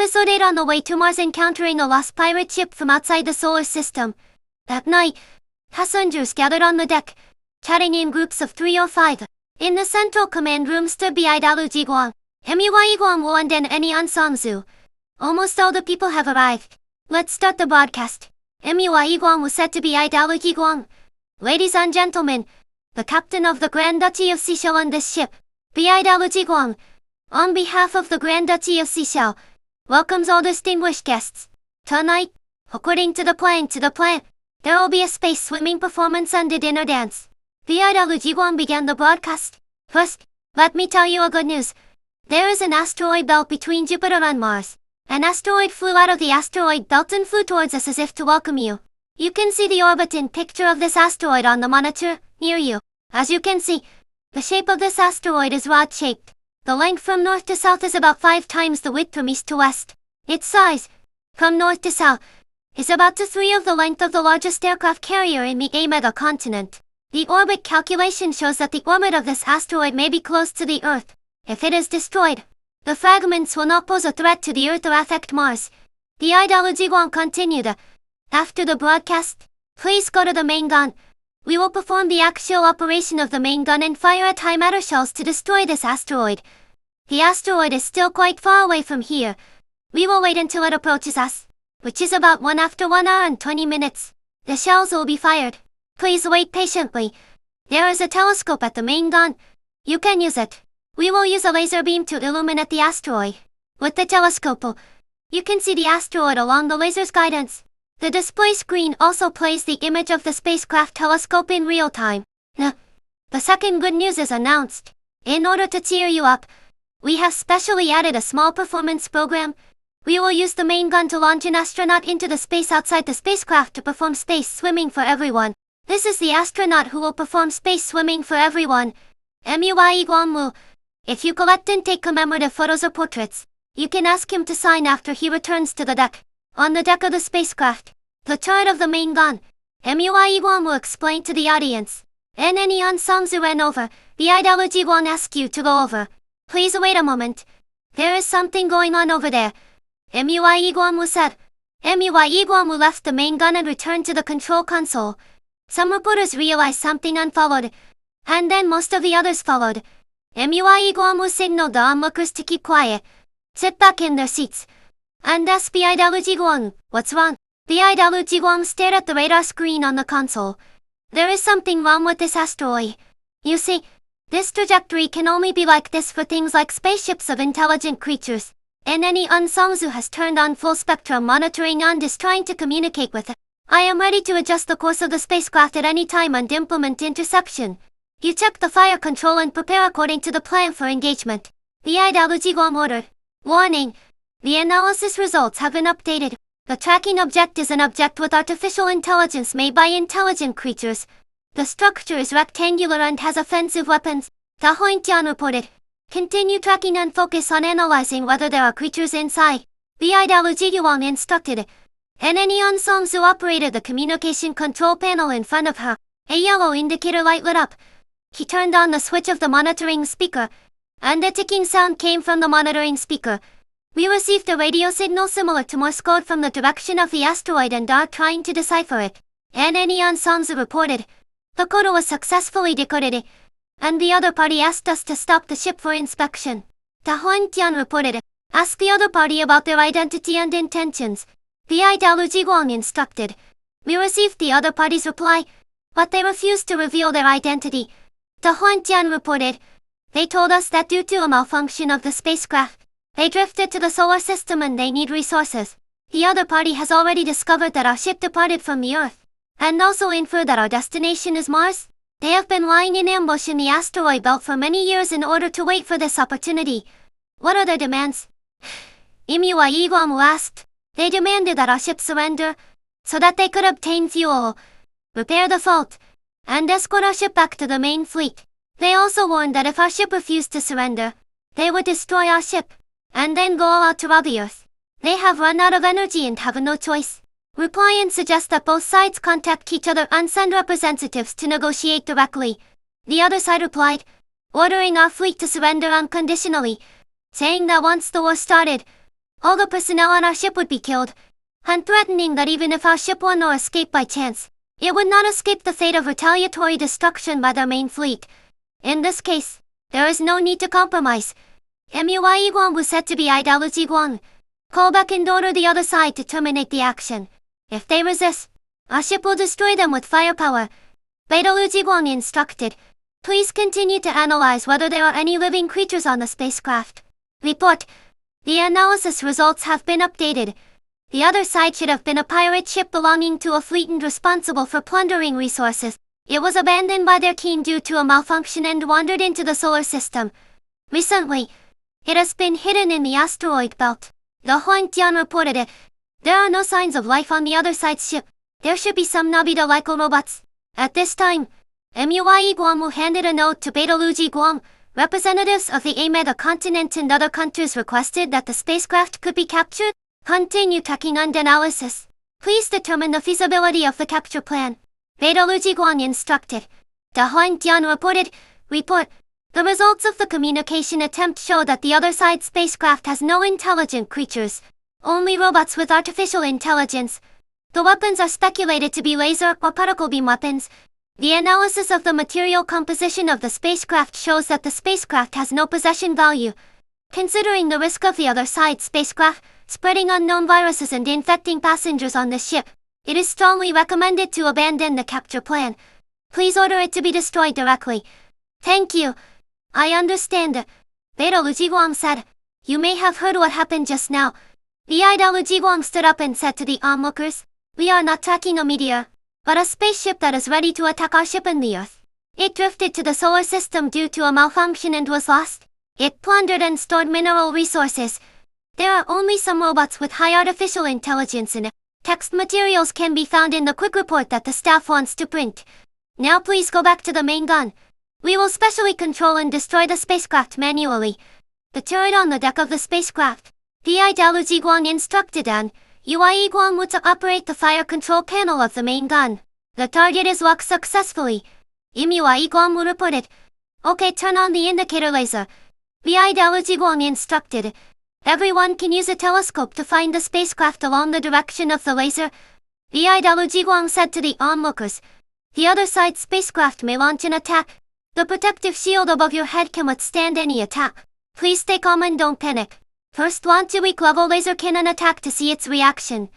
Episode 8 on the way to Mars encountering a lost pirate ship from outside the solar system. That night, passengers gathered on the deck, chatting in groups of 3 or 5. In the central command room stood Bidalu Jiguang, Hemiwa Iguang Wuan Den Eni Ansangzu. Almost all the people have arrived. Let's start the broadcast. Hemiwa Iguang was said to be Bidalu Jiguang. Ladies and gentlemen, the captain of the Grand Duchy of Ship Shell on this ship, Bidalu Jiguang, on behalf of the Grand Duchy of Ship Shell, welcomes all distinguished guests. Tonight, according to the plan, there will be a space swimming performance and a dinner dance. Bidalu Jiguang began the broadcast. First, let me tell you a good news. There is an asteroid belt between Jupiter and Mars. An asteroid flew out of the asteroid belt and flew towards us as if to welcome you. You can see the orbit and picture of this asteroid on the monitor, near you. As you can see, the shape of this asteroid is rod-shaped. The length from north to south is about 5 times the width from east to west. Its size, from north to south, is about 2/3 of the length of the largest aircraft carrier in the mega continent. The orbit calculation shows that the orbit of this asteroid may be close to the Earth. If it is destroyed, the fragments will not pose a threat to the Earth or affect Mars. Bidalu Jiguang continued. After the broadcast, please go to the main gun. We will perform the actual operation of the main gun and fire antimatter shells to destroy this asteroid. The asteroid is still quite far away from here. We will wait until it approaches us, which is about 1 hour and 20 minutes. The shells will be fired. Please wait patiently. There is a telescope at the main gun. You can use it. We will use a laser beam to illuminate the asteroid. With the telescope, you can see the asteroid along the laser's guidance. The display screen also plays the image of the spacecraft telescope in real time. The second good news is announced. In order to cheer you up, we have specially added a small performance program. We will use the main gun to launch an astronaut into the space outside the spacecraft to perform space swimming for everyone. This is the astronaut who will perform space swimming for everyone. MUI Guangmu. If you collect and take commemorative photos or portraits, you can ask him to sign after he returns to the deck. On the deck of the spacecraft, the turret of the main gun, MUI Guangmu explained to the audience. Nni Ansangzu ran over. Bidalu Jiguang asked you to go over. Please wait a moment. There is something going on over there. MUI Guangmu said. MUI Guangmu left the main gun and returned to the control console. Some reporters realized something and followed. And then most of the others followed. MUI Guangmu signaled the onlookers to keep quiet, sit back in their seats, and asked Bidalu Jiguang, what's wrong? Bidalu Jiguang stared at the radar screen on the console. There is something wrong with this asteroid. You see, this trajectory can only be like this for things like spaceships of intelligent creatures. Nni Ansangzu has turned on full spectrum monitoring and is trying to communicate with it. I am ready to adjust the course of the spacecraft at any time and implement interception. You check the fire control and prepare according to the plan for engagement. Bidalu Jiguang ordered. Warning. The analysis results have been updated. The tracking object is an object with artificial intelligence made by intelligent creatures. The structure is rectangular and has offensive weapons. Da Hointian reported. Continue tracking and focus on analyzing whether there are creatures inside. Bidalu Jiguang instructed. Nni Ansangzu operated the communication control panel in front of her. A yellow indicator light lit up. He turned on the switch of the monitoring speaker, and a ticking sound came from the monitoring speaker. We received a radio signal similar to Morse code from the direction of the asteroid and are trying to decipher it. Nni Ansangzu reported. The code was successfully decoded, and the other party asked us to stop the ship for inspection. Da Hointian reported. Ask the other party about their identity and intentions. Bidalu Jiguang instructed. We received the other party's reply, but they refused to reveal their identity. Da Hointian reported. They told us that due to a malfunction of the spacecraft, they drifted to the solar system and they need resources. The other party has already discovered that our ship departed from the Earth, and also inferred that our destination is Mars. They have been lying in ambush in the asteroid belt for many years in order to wait for this opportunity. What are their demands? MUI Guangmu asked. They demanded that our ship surrender, so that they could obtain fuel, repair the fault, and escort our ship back to the main fleet. They also warned that if our ship refused to surrender, they would destroy our ship, and then go all out to rob the Earth. They have run out of energy and have no choice. Reply and suggest that both sides contact each other and send representatives to negotiate directly. The other side replied, ordering our fleet to surrender unconditionally, saying that once the war started, all the personnel on our ship would be killed, and threatening that even if our ship won or escaped by chance, it would not escape the fate of retaliatory destruction by their main fleet. In this case, there is no need to compromise. MUIE Guam was said to be ideology Guam. Call back and order the other side to terminate the action. If they resist, our ship will destroy them with firepower. Battleship Guam instructed. Please continue to analyze whether there are any living creatures on the spacecraft. Report. The analysis results have been updated. The other side should have been a pirate ship belonging to a fleet and responsible for plundering resources. It was abandoned by their king due to a malfunction and wandered into the solar system. Recently, it has been hidden in the asteroid belt. The Hwangtian reported it. There are no signs of life on the other side's ship. There should be some Nobita-like robots. At this time, MUIE Guam handed a note to Battleship Guam. Representatives of the AMETA continent and other countries requested that the spacecraft could be captured. Continue tracking and analysis. Please determine the feasibility of the capture plan. Battleship Guam instructed. The Hwangtian reported. Report. The results of the communication attempt show that the other side spacecraft has no intelligent creatures, only robots with artificial intelligence. The weapons are speculated to be laser or particle beam weapons. The analysis of the material composition of the spacecraft shows that the spacecraft has no possession value. Considering the risk of the other side spacecraft spreading unknown viruses and infecting passengers on the ship, it is strongly recommended to abandon the capture plan. Please order it to be destroyed directly. Thank you. I understand. Battleship Guam said. You may have heard what happened just now. The Battleship Guam stood up and said to the onlookers, we are not tracking a meteor, but a spaceship that is ready to attack our ship in the Earth. It drifted to the solar system due to a malfunction and was lost. It plundered and stored mineral resources. There are only some robots with high artificial intelligence in it. Text materials can be found in the quick report that the staff wants to print. Now please go back to the main gun. We will specially control and destroy the spacecraft manually. The turret on the deck of the spacecraft. The Battleship Guam instructed an UIE Guam to operate the fire control panel of the main gun. The target is locked successfully. MUIE Guam reported. Okay, turn on the indicator laser. The Battleship Guam instructed. Everyone can use a telescope to find the spacecraft along the direction of the laser. The Battleship Guam said to the onlookers. The other side spacecraft may launch an attack. The protective shield above your head can withstand any attack. Please stay calm and don't panic. First launch a weak level laser cannon attack to see its reaction.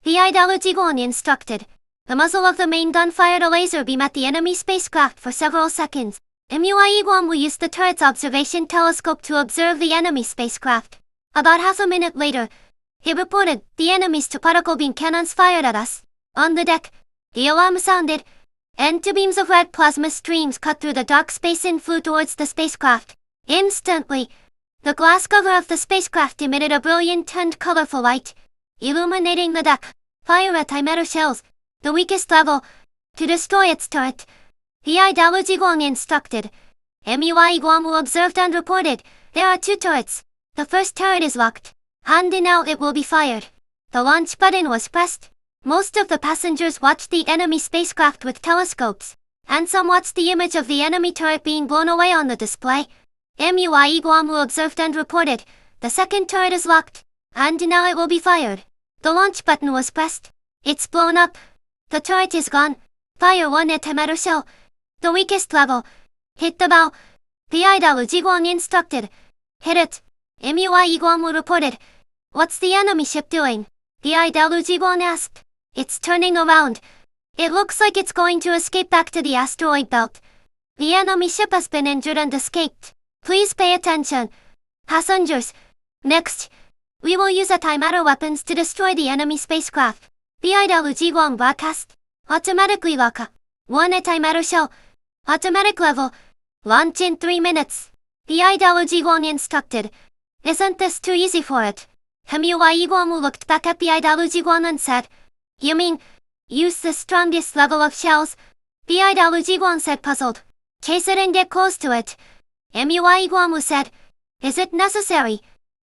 The Battleship Guam instructed. The muzzle of the main gun fired a laser beam at the enemy spacecraft for several seconds. MUIE Guam will use the turret's observation telescope to observe the enemy spacecraft. About half a minute later, he reported, the enemy's two particle beam cannons fired at us. On the deck, the alarm sounded, and two beams of red plasma streams cut through the dark space and flew towards the spacecraft. Instantly, the glass cover of the spacecraft emitted a brilliant and colorful light, illuminating the deck. Fire antimatter shells, the weakest level, to destroy its turret. The Battleship Guam instructed. MUIE Guam observed and reported, there are two turrets. The first turret is locked, and now it will be fired. The launch button was pressed. Most of the passengers watched the enemy spacecraft with telescopes, and some watched the image of the enemy turret being blown away on the display. MUIE Guam observed and reported, the second turret is locked, and now it will be fired. The launch button was pressed. It's blown up. The turret is gone. Fire one antimatter shell. The weakest level. Hit the bow. The Battleship Guam instructed. Hit it. MUIE Guam reported. What's the enemy ship doing? The Battleship Guam asked. It's turning around. It looks like it's going to escape back to the asteroid belt. The enemy ship has been injured and escaped. Please pay attention. Passengers. Next, we will use antimatter weapons to destroy the enemy spacecraft. The Battleship Guam broadcast. Automatically lock. One antimatter shell. Automatic level. Launch in 3 minutes. The Battleship Guam instructed. Isn't this too easy for it? MUIE Guam looked back at the Battleship Guam and said, you mean, use the strongest level of shells? The Battleship Guam said puzzled. Chase it and get close to it. MUIE Guam said, is it necessary?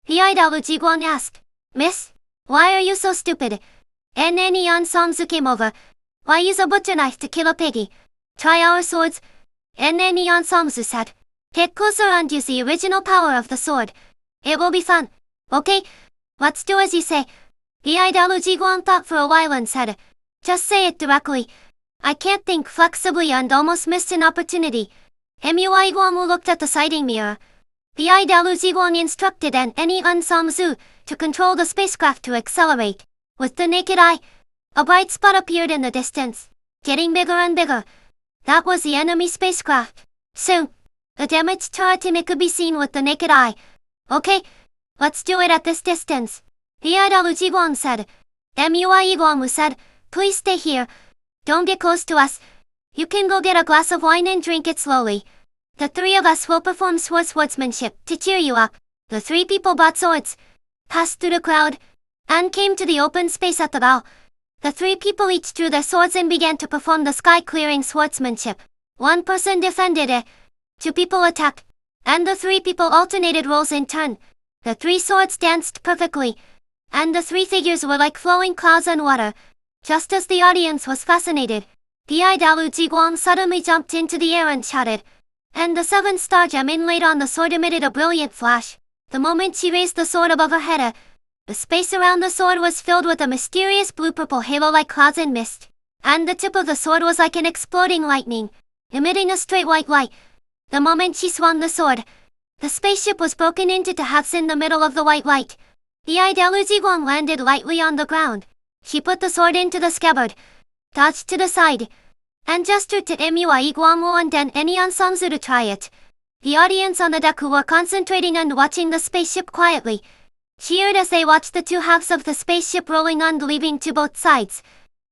The Battleship Guam asked. Miss, why are you so stupid? And Neon Songzu came over. Why use a butcher knife to kill a piggy? Try our swords. And Neon Songzu said, get closer and use the original power of the sword. It will be fun. Okay? Let's do as you say. Liu thought for a while and said, just say it directly. I can't think flexibly and almost missed an opportunity. Mui Guamu looked at the sighting mirror. Liu instructed and any Unsam to control the spacecraft to accelerate. With the naked eye, a bright spot appeared in the distance, getting bigger and bigger. That was the enemy spacecraft. Soon, the damaged turret could be seen with the naked eye. Okay, let's do it at this distance. Liu said. Mui Guamu said, please stay here. Don't get close to us. You can go get a glass of wine and drink it slowly. The three of us will perform swordsmanship to cheer you up. The three people bought swords, passed through the crowd, and came to the open space at the bow. The three people each drew their swords and began to perform the sky-clearing swordsmanship. One person defended it, two people attacked, and the three people alternated roles in turn. The three swords danced perfectly, and the three figures were like flowing clouds on water. Just as the audience was fascinated, Liu suddenly jumped into the air and shouted, and the 7-star gem inlaid on the sword emitted a brilliant flash. The moment she raised the sword above her head, the space around the sword was filled with a mysterious blue-purple halo like clouds and mist, and the tip of the sword was like an exploding lightning, emitting a straight white light. The moment she swung the sword, the spaceship was broken into two halves in the middle of the white light. Liu landed lightly on the ground. She put the sword into the scabbard, dodged to the side, and gestured to Mui Guamu and then any Ansamzu to try it. The audience on the deck who were concentrating and watching the spaceship quietly cheered as they watched the two halves of the spaceship rolling and leaving to both sides.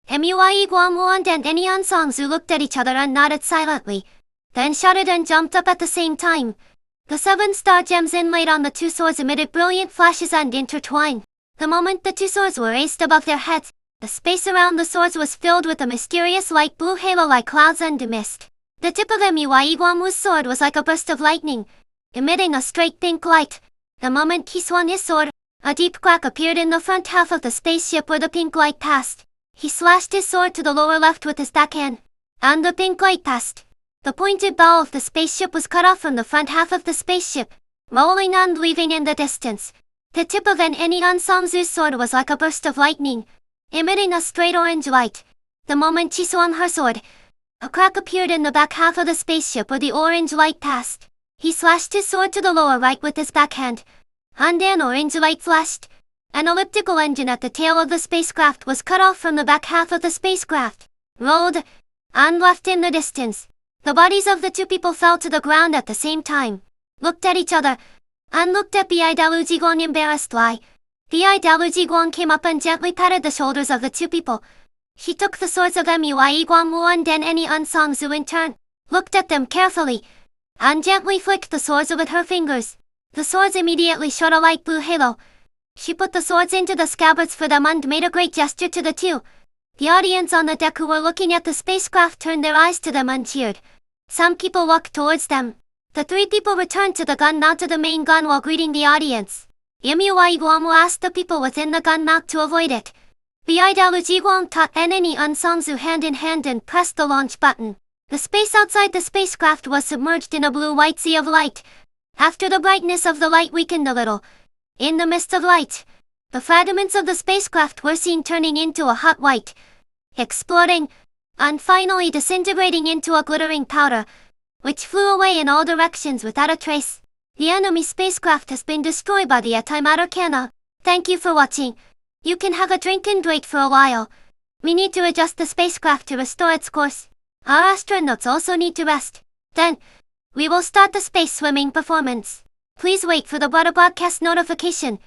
Mui Guamu and then any Ansamzu looked at each other and nodded silently, then shouted and jumped up at the same time. The 7-star gems inlaid on the two swords emitted brilliant flashes and intertwined. The moment the two swords were raised above their heads, the space around the swords was filled with a mysterious light blue halo like clouds and mist. The tip of Mui Guamu's sword was like a burst of lightning, emitting a straight pink light. The moment he swung his sword, a deep crack appeared in the front half of the spaceship where the pink light passed. He slashed his sword to the lower left with his backhand, and the pink light passed. The pointed bow of the spaceship was cut off from the front half of the spaceship, rolling and leaving in the distance. The tip of any Ansamzu's sword was like a burst of lightning, emitting a straight orange light. The moment she swung her sword, a crack appeared in the back half of the spaceship where the orange light passed. He slashed his sword to the lower right with his backhand, and an orange light flashed. An elliptical engine at the tail of the spacecraft was cut off from the back half of the spacecraft, rolled, and left in the distance. The bodies of the two people fell to the ground at the same time, looked at each other, and looked at Liu embarrassed lie. Liu came up and gently patted the shoulders of the two people. She took the swords of Mui Guamu and then any Unsangzu in turn, looked at them carefully, and gently flicked the swords with her fingers. The swords immediately shot a light blue halo. She put the swords into the scabbards for them and made a great gesture to the two. The audience on the deck who were looking at the spacecraft turned their eyes to them and cheered. Some people walked towards them. The three people returned to the gun mount to the main gun while greeting the audience. Mui Guamu asked the people within the gun mount to avoid it. Liu taught any Unsangzu hand in hand and pressed the launch button. The space outside the spacecraft was submerged in a blue-white sea of light. After the brightness of the light weakened a little, in the mist of light, the fragments of the spacecraft were seen turning into a hot white, exploding, and finally disintegrating into a glittering powder, which flew away in all directions without a trace. The enemy spacecraft has been destroyed by the antimatter cannon. Thank you for watching. You can have a drink and wait for a while. We need to adjust the spacecraft to restore its course. Our astronauts also need to rest. Then, we will start the space swimming performance. Please wait for the broadcast notification.